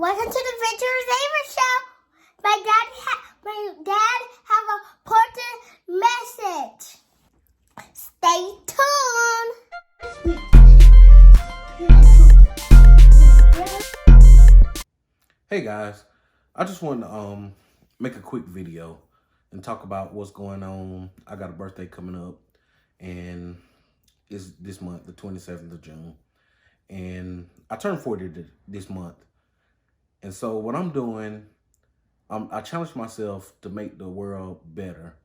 Welcome to the Adventurous Ava Show. My dad have a important message. Stay tuned. Hey guys, I just wanted to make a quick video and talk about what's going on. I got a birthday coming up, and it's this month, the 27th of June, and I turned 40 this month. And so what I'm doing, I challenged myself to make the world better,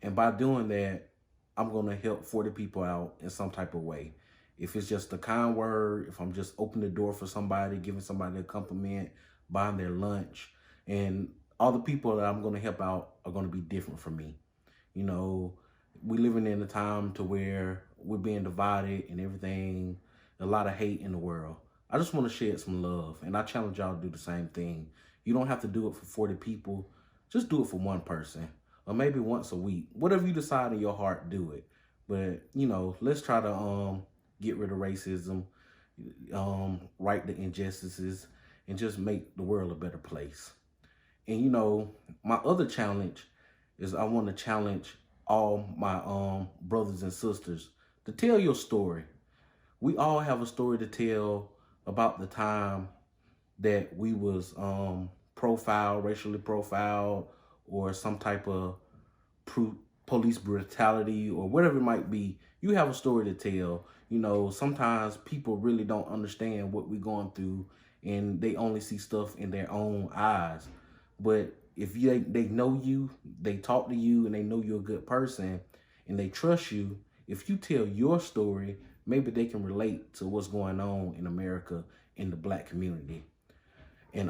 and by doing that, I'm gonna help 40 people out in some type of way. If it's just a kind word, if I'm just opening the door for somebody, giving somebody a compliment, buying their lunch, and all the people that I'm going to help out are going to be different from me. You know, we're living in a time to where we're being divided and everything, a lot of hate in the world. I just want to shed some love, and I challenge y'all to do the same thing. You don't have to do it for 40 people. Just do it for one person, or maybe once a week. Whatever you decide in your heart, do it. But, you know, let's try to get rid of racism, right the injustices, and just make the world a better place. And, you know, my other challenge is I want to challenge all my brothers and sisters to tell your story. We all have a story to tell about the time that we was profiled, racially profiled, or some type of police brutality or whatever it might be. You have a story to tell. You know, sometimes people really don't understand what we're going through, and they only see stuff in their own eyes. But if they know you, they talk to you, and they know you're a good person, and they trust you, if you tell your story, maybe they can relate to what's going on in America in the Black community. And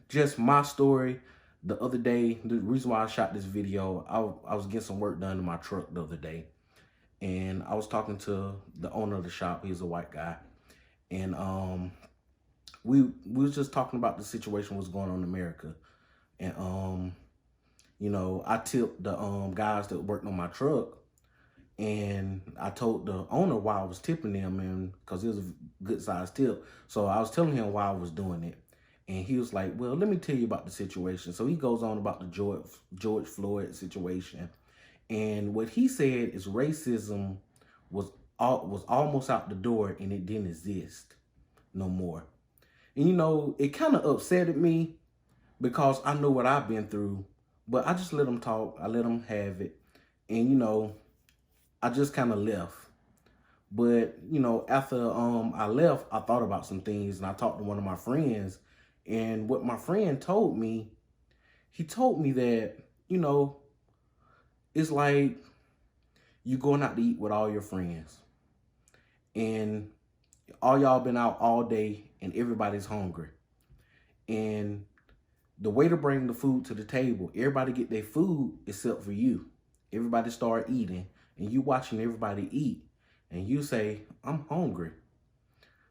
just my story, the other day, the reason why I shot this video, I was getting some work done in my truck the other day. And I was talking to the owner of the shop. He's a white guy. And we was just talking about the situation what's going on in America. And you know, I tipped the guys that worked on my truck, and I told the owner why I was tipping them, and because it was a good size tip. So I was telling him why I was doing it. And he was like, well, let me tell you about the situation. So he goes on about the George Floyd situation. And what he said is racism was almost out the door, and it didn't exist no more. And, you know, it kind of upsetted me because I know what I've been through, but I just let them talk. I let them have it. And, you know, I just kind of left. But, you know, after I left, I thought about some things, and I talked to one of my friends. And what my friend told me, he told me that, you know, it's like you going out to eat with all your friends, and all y'all been out all day, and everybody's hungry. And the way to bring the food to the table, everybody get their food except for you. Everybody start eating, and you watching everybody eat, and you say, I'm hungry.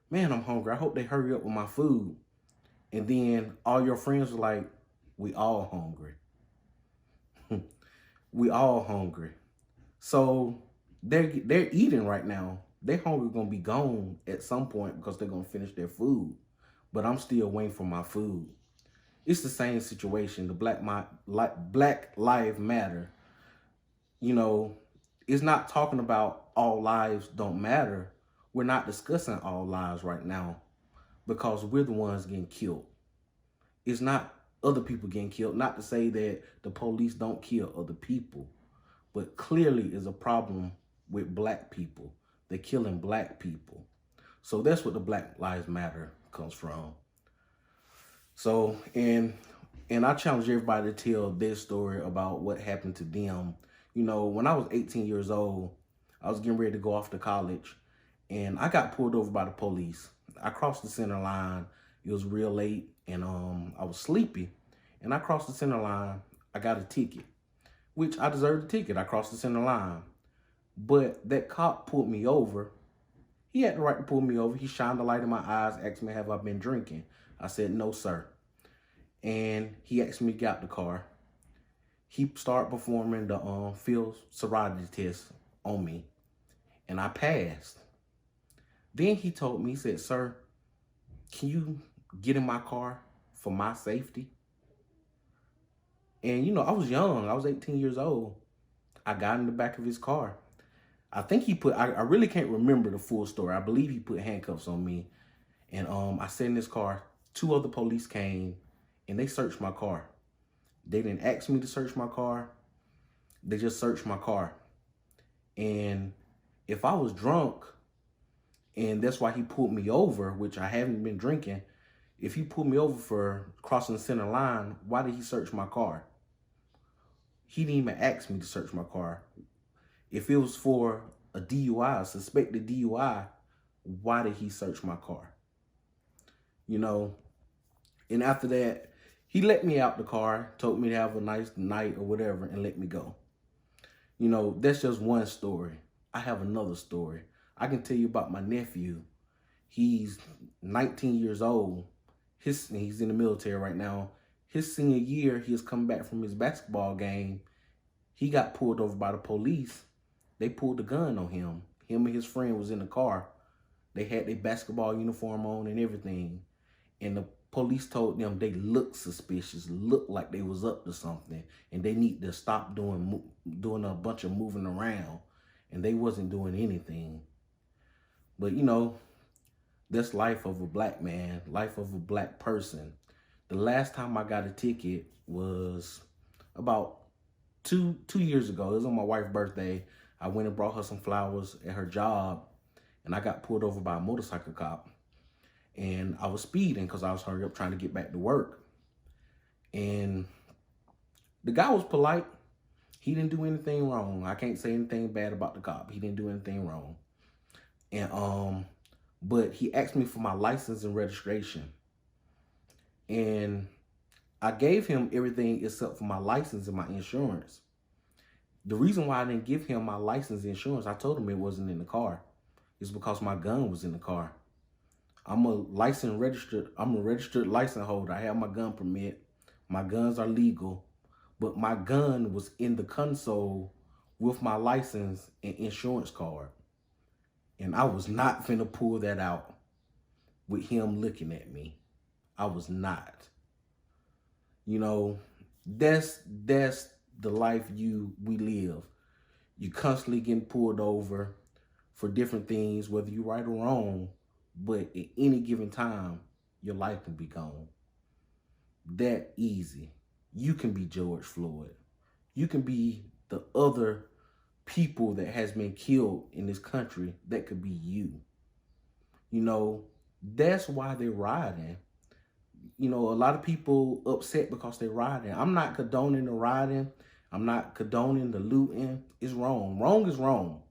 Man, I'm hungry. I hope they hurry up with my food. And then all your friends are like, we all hungry. We all hungry. So they're eating right now. Their hunger gonna be gone at some point because they're gonna finish their food. But I'm still waiting for my food. It's the same situation. The Black Lives Matter. You know, it's not talking about all lives don't matter. We're not discussing all lives right now because we're the ones getting killed. It's not other people getting killed. Not to say that the police don't kill other people, but clearly is a problem with Black people. They're killing Black people. So that's what the Black Lives Matter comes from. So, and I challenge everybody to tell their story about what happened to them. You know, when I was 18 years old, I was getting ready to go off to college, and I got pulled over by the police. I crossed the center line. It was real late, and I was sleepy, and I crossed the center line. I got a ticket, which I deserved a ticket. I crossed the center line, but that cop pulled me over. He had the right to pull me over. He shined the light in my eyes, asked me, have I been drinking? I said, no, sir. And he asked me to get out the car. He started performing the field sobriety test on me, and I passed. Then he told me, he said, sir, can you get in my car? for my safety. And, you know, I was young. I was 18 years old. I got in the back of his car. I think he put, I really can't remember the full story. I believe he put handcuffs on me. And I sat in this car. 2 other police came and they searched my car. They didn't ask me to search my car. They just searched my car. And if I was drunk, and that's why he pulled me over, which I haven't been drinking, if he pulled me over for crossing the center line, why did he search my car? He didn't even ask me to search my car. If it was for a DUI, a suspected DUI, why did he search my car? You know, and after that, he let me out the car, told me to have a nice night or whatever, and let me go. You know, that's just one story. I have another story. I can tell you about my nephew. He's 19 years old. He's in the military right now. His senior year, he has come back from his basketball game. He got pulled over by the police. They pulled a gun on him. Him and his friend was in the car. They had their basketball uniform on and everything. And the police told them they looked suspicious, looked like they was up to something, and they need to stop doing a bunch of moving around. And they wasn't doing anything. But, you know, that's life of a black man, life of a black person. The last time I got a ticket was about two years ago. It was on my wife's birthday. I went and brought her some flowers at her job, and I got pulled over by a motorcycle cop. And I was speeding because I was hurrying up trying to get back to work. And the guy was polite. He didn't do anything wrong. I can't say anything bad about the cop. He didn't do anything wrong. And but he asked me for my license and registration. And I gave him everything except for my license and my insurance. The reason why I didn't give him my license and insurance, I told him it wasn't in the car. It's because my gun was in the car. I'm a registered license holder. I have my gun permit. My guns are legal. But my gun was in the console with my license and insurance card. And I was not finna pull that out with him looking at me. I was not. You know, that's the life we live. You constantly getting pulled over for different things, whether you're right or wrong, but at any given time, your life can be gone. That easy. You can be George Floyd. You can be the other people that has been killed in this country. That could be you. You know, that's why they're rioting. You know, a lot of people upset because they're rioting. I'm not condoning the rioting. I'm not condoning the looting. It's wrong. Wrong is wrong.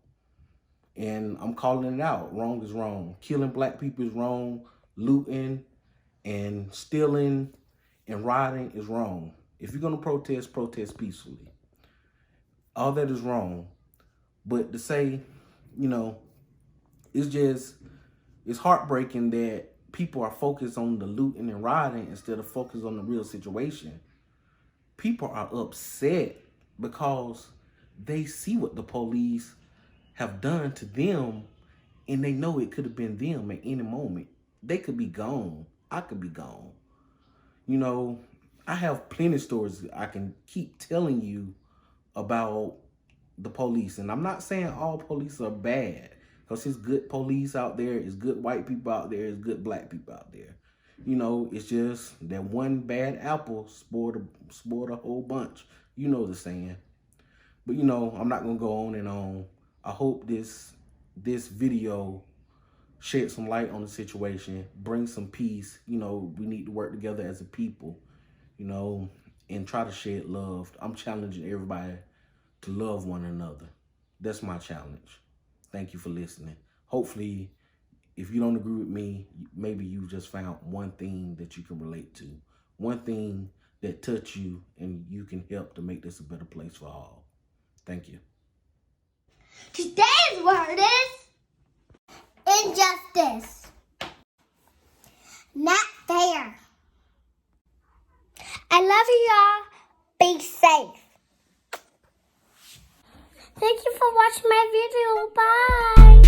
And I'm calling it out. Wrong is wrong. Killing black people is wrong. Looting and stealing and rioting is wrong. If you're going to protest, protest peacefully. All that is wrong. But to say, you know, it's heartbreaking that people are focused on the looting and rioting instead of focused on the real situation. People are upset because they see what the police have done to them, and they know it could have been them at any moment. They could be gone. I could be gone. You know, I have plenty of stories I can keep telling you about the police. And I'm not saying all police are bad, because there's good police out there, there's good white people out there, there's good black people out there. You know, it's just that one bad apple spoiled a whole bunch. You know the saying. But, you know, I'm not going to go on and on. I hope this video shed some light on the situation, bring some peace. You know, we need to work together as a people, you know, and try to shed love. I'm challenging everybody to love one another. That's my challenge. Thank you for listening. Hopefully, if you don't agree with me, maybe you just found one thing that you can relate to. One thing that touched you and you can help to make this a better place for all. Thank you. Today's word is injustice. Not fair. I love you all. Be safe. Thank you for watching my video. Bye.